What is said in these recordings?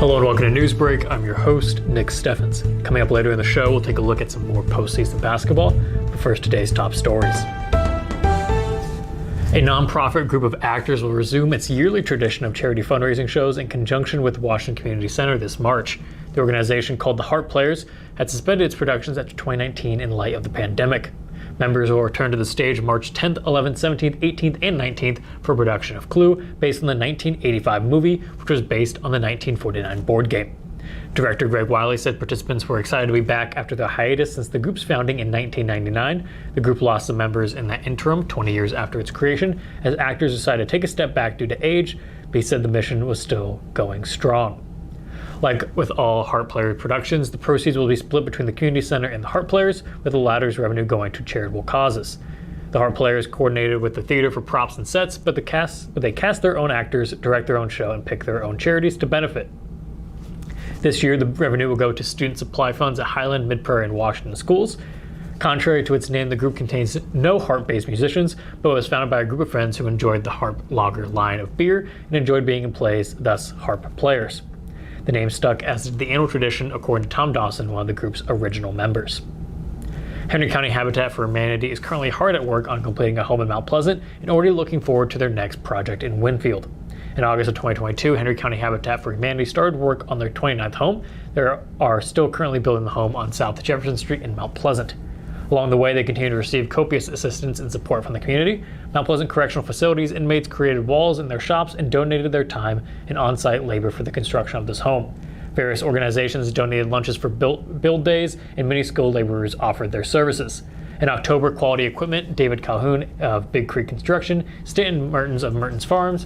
Hello and welcome to Newsbreak. I'm your host, Nick Steffens. Coming up later in the show, we'll take a look at some more postseason basketball, but first, today's top stories. A nonprofit group of actors will resume its yearly tradition of charity fundraising shows in conjunction with Washington Community Center this March. The organization, called the Harp Players, had suspended its productions after 2019 in light of the pandemic. Members will return to the stage March 10th, 11th, 17th, 18th, and 19th for a production of Clue, based on the 1985 movie, which was based on the 1949 board game. Director Greg Wiley said participants were excited to be back after the hiatus since the group's founding in 1999. The group lost some members in that interim, 20 years after its creation, as actors decided to take a step back due to age, but he said the mission was still going strong. Like with all Harp Players productions, the proceeds will be split between the Community Center and the Harp Players, with the latter's revenue going to charitable causes. The Harp Players coordinated with the theater for props and sets, but they cast their own actors, direct their own show, and pick their own charities to benefit. This year, the revenue will go to student supply funds at Highland, Mid-Prairie, and Washington schools. Contrary to its name, the group contains no harp-based musicians, but was founded by a group of friends who enjoyed the Harp Lager line of beer and enjoyed being in plays, thus Harp Players. The name stuck as the annual tradition, according to Tom Dawson, one of the group's original members. Henry County Habitat for Humanity is currently hard at work on completing a home in Mount Pleasant and already looking forward to their next project in Winfield. In August of 2022, Henry County Habitat for Humanity started work on their 29th home. They are still currently building the home on South Jefferson Street in Mount Pleasant. Along the way, they continue to receive copious assistance and support from the community. Mount Pleasant Correctional Facility's inmates created walls in their shops and donated their time and on-site labor for the construction of this home. Various organizations donated lunches for build days, and many skilled laborers offered their services. In October, Quality Equipment, David Calhoun of Big Creek Construction, Stanton Mertens of Mertens Farms,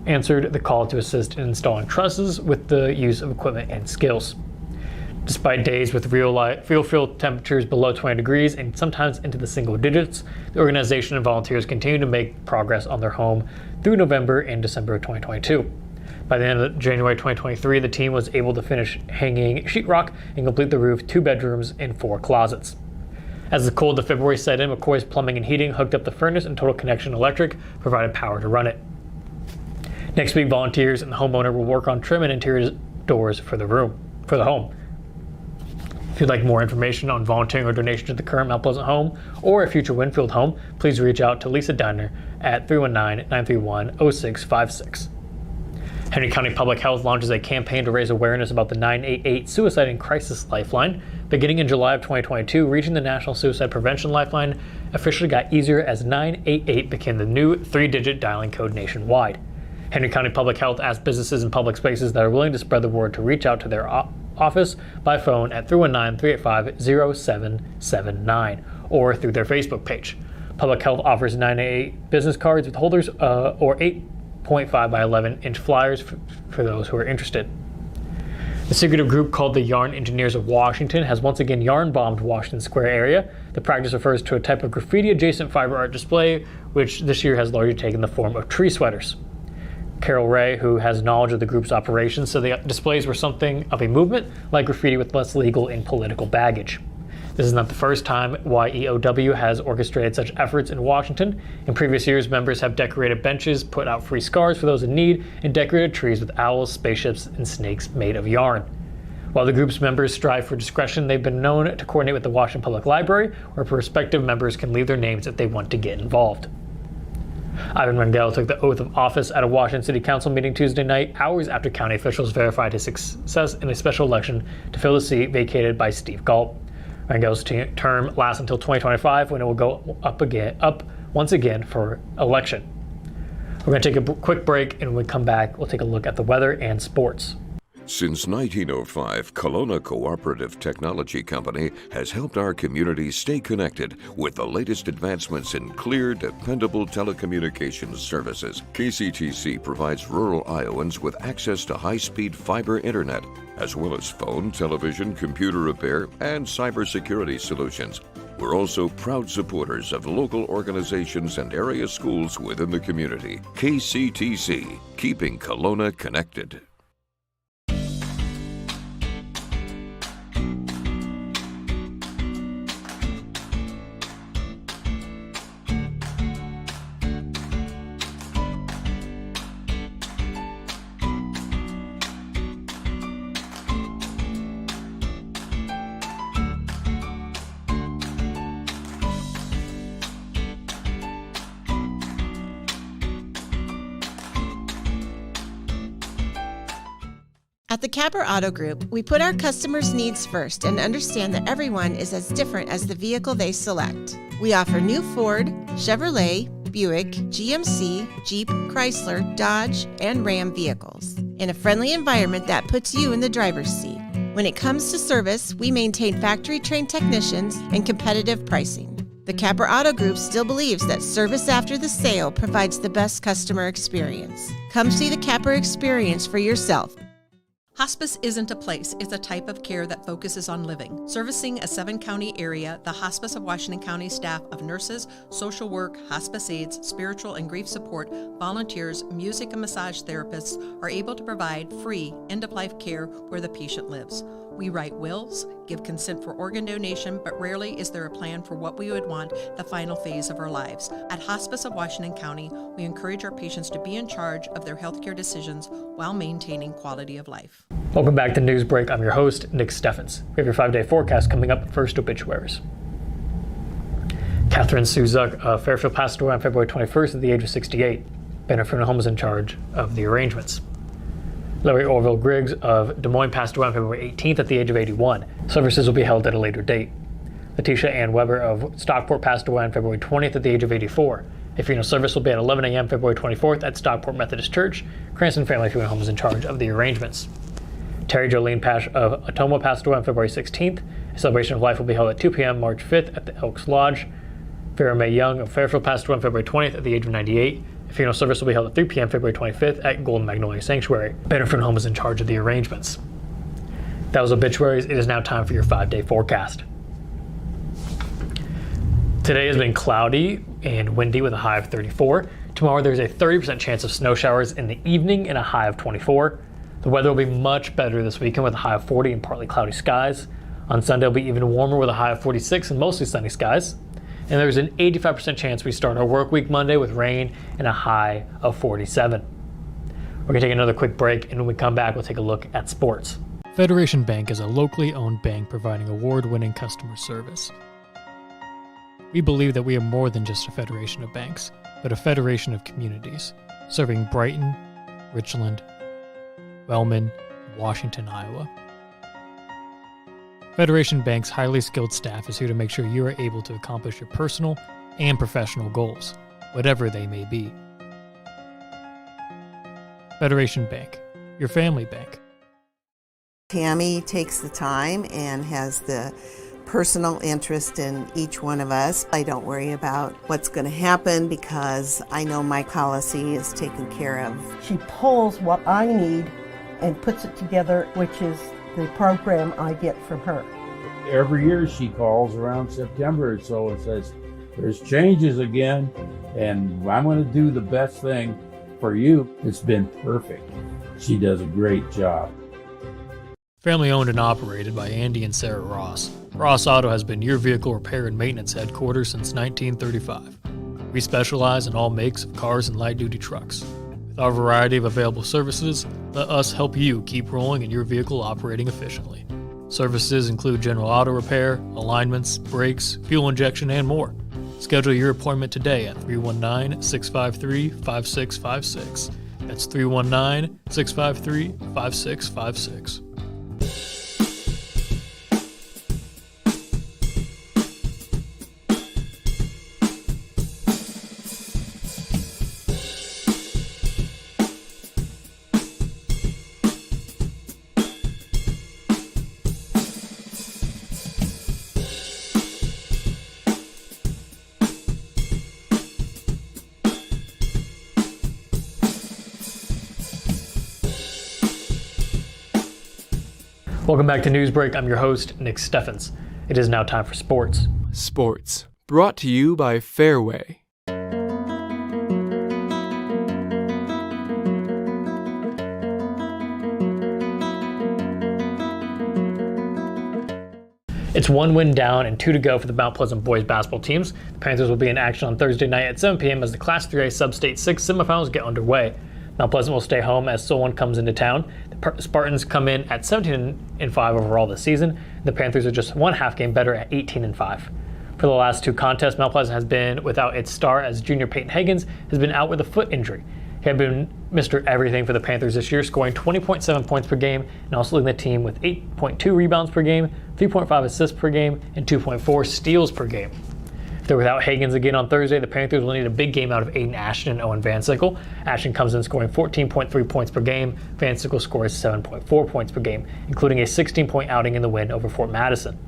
answered the call to assist in installing trusses with the use of equipment and skills. Despite days with real field temperatures below 20 degrees and sometimes into the single digits, the organization and volunteers continue to make progress on their home through November and December of 2022. By the end of January 2023, the team was able to finish hanging sheetrock and complete the roof, 2 bedrooms, and 4 closets. As the cold of February set in, McCoy's Plumbing and Heating hooked up the furnace, and Total Connection Electric provided power to run it. Next week, volunteers and the homeowner will work on trim and interior doors for the home. If you'd like more information on volunteering or donation to the current Mount Pleasant home or a future Winfield home, please reach out to Lisa Diner at 319-931-0656. Henry County Public Health launches a campaign to raise awareness about the 988 Suicide and Crisis Lifeline. Beginning in July of 2022, reaching the National Suicide Prevention Lifeline officially got easier as 988 became the new 3-digit dialing code nationwide. Henry County Public Health asked businesses and public spaces that are willing to spread the word to reach out to their office by phone at 319-385-0779 or through their Facebook page. Public Health offers 988 business cards with holders or 8.5 by 11-inch flyers for those who are interested. The secretive group called the Yarn Engineers of Washington has once again yarn-bombed Washington Square area. The practice refers to a type of graffiti-adjacent fiber art display, which this year has largely taken the form of tree sweaters. Carol Ray, who has knowledge of the group's operations, said the displays were something of a movement, like graffiti with less legal and political baggage. This is not the first time YEOW has orchestrated such efforts in Washington. In previous years, members have decorated benches, put out free scarves for those in need, and decorated trees with owls, spaceships, and snakes made of yarn. While the group's members strive for discretion, they've been known to coordinate with the Washington Public Library, where prospective members can leave their names if they want to get involved. Ivan Rangel took the oath of office at a Washington City Council meeting Tuesday night, hours after county officials verified his success in a special election to fill the seat vacated by Steve Galt. Rangel's term lasts until 2025, when it will go up once again for election. We're going to take a quick break, and when we come back, we'll take a look at the weather and sports. Since 1905, Kelowna Cooperative Technology Company has helped our community stay connected with the latest advancements in clear, dependable telecommunications services. KCTC provides rural Iowans with access to high-speed fiber internet, as well as phone, television, computer repair, and cybersecurity solutions. We're also proud supporters of local organizations and area schools within the community. KCTC, keeping Kelowna connected. At the Capper Auto Group, we put our customers' needs first and understand that everyone is as different as the vehicle they select. We offer new Ford, Chevrolet, Buick, GMC, Jeep, Chrysler, Dodge, and Ram vehicles in a friendly environment that puts you in the driver's seat. When it comes to service, we maintain factory-trained technicians and competitive pricing. The Capper Auto Group still believes that service after the sale provides the best customer experience. Come see the Capper experience for yourself. Hospice isn't a place, it's a type of care that focuses on living. Servicing a 7-county area, the Hospice of Washington County staff of nurses, social work, hospice aides, spiritual and grief support, volunteers, music and massage therapists are able to provide free end-of-life care where the patient lives. We write wills, give consent for organ donation, but rarely is there a plan for what we would want the final phase of our lives. At Hospice of Washington County, we encourage our patients to be in charge of their healthcare decisions while maintaining quality of life. Welcome back to Newsbreak. I'm your host, Nick Steffens. We have your 5-day forecast coming up. First, obituaries. Catherine Suzuk of Fairfield passed away on February 21st at the age of 68. Banner Funeral Home is in charge of the arrangements. Larry Orville Griggs of Des Moines passed away on February 18th at the age of 81. Services will be held at a later date. Letitia Ann Weber of Stockport passed away on February 20th at the age of 84. A funeral service will be at 11 a.m. February 24th at Stockport Methodist Church. Cranston Family Funeral Home is in charge of the arrangements. Terry Jolene Pash of Ottumwa passed away on February 16th. A celebration of life will be held at 2 p.m. March 5th at the Elks Lodge. Vera Mae Young of Fairfield passed away on February 20th at the age of 98. A funeral service will be held at 3 p.m. February 25th at Golden Magnolia Sanctuary. Banner Funeral Home is in charge of the arrangements. That was obituaries. It is now time for your 5-day forecast. Today has been cloudy and windy with a high of 34. Tomorrow there's a 30% chance of snow showers in the evening and a high of 24. The weather will be much better this weekend with a high of 40 and partly cloudy skies. On Sunday it'll be even warmer with a high of 46 and mostly sunny skies. And there's an 85% chance we start our work week Monday with rain and a high of 47. We're going to take another quick break, and when we come back, we'll take a look at sports. Federation Bank is a locally owned bank providing award-winning customer service. We believe that we are more than just a federation of banks, but a federation of communities, serving Brighton, Richland, Wellman, and Washington, Iowa. Federation Bank's highly skilled staff is here to make sure you are able to accomplish your personal and professional goals, whatever they may be. Federation Bank, your family bank. Tammy takes the time and has the personal interest in each one of us. I don't worry about what's going to happen because I know my policy is taken care of. She pulls what I need and puts it together, which is the program I get from her. Every year she calls around September or so and says, there's changes again, and I'm going to do the best thing for you. It's been perfect. She does a great job. Family owned and operated by Andy and Sarah Ross. Ross Auto has been your vehicle repair and maintenance headquarters since 1935. We specialize in all makes of cars and light-duty trucks. With our variety of available services, let us help you keep rolling and your vehicle operating efficiently. Services include general auto repair, alignments, brakes, fuel injection, and more. Schedule your appointment today at 319-653-5656. That's 319-653-5656. Welcome back to Newsbreak. I'm your host, Nick Steffens. It is now time for sports. Sports, brought to you by Fairway. It's 1 win down and 2 to go for the Mount Pleasant boys basketball teams. The Panthers will be in action on Thursday night at 7 p.m. as the Class 3A Sub-State 6 semifinals get underway. Mount Pleasant will stay home as Solon comes into town. The Spartans come in at 17-5 overall this season. The Panthers are just one half game better at 18-5. For the last 2 contests, Mount Pleasant has been without its star as junior Peyton Higgins has been out with a foot injury. He had been Mr. Everything for the Panthers this year, scoring 20.7 points per game and also leading the team with 8.2 rebounds per game, 3.5 assists per game, and 2.4 steals per game. They're without Higgins again on Thursday. The Panthers will need a big game out of Aiden Ashton and Owen Van Sickle. Ashton comes in scoring 14.3 points per game. Van Sickle scores 7.4 points per game, including a 16-point outing in the win over Fort Madison.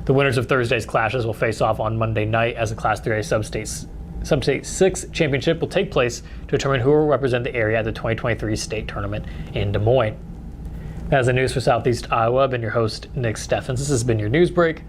The winners of Thursday's clashes will face off on Monday night as the Class 3A Sub-State 6 Championship will take place to determine who will represent the area at the 2023 state tournament in Des Moines. That is the news for Southeast Iowa. I've been your host, Nick Steffens. This has been your news break.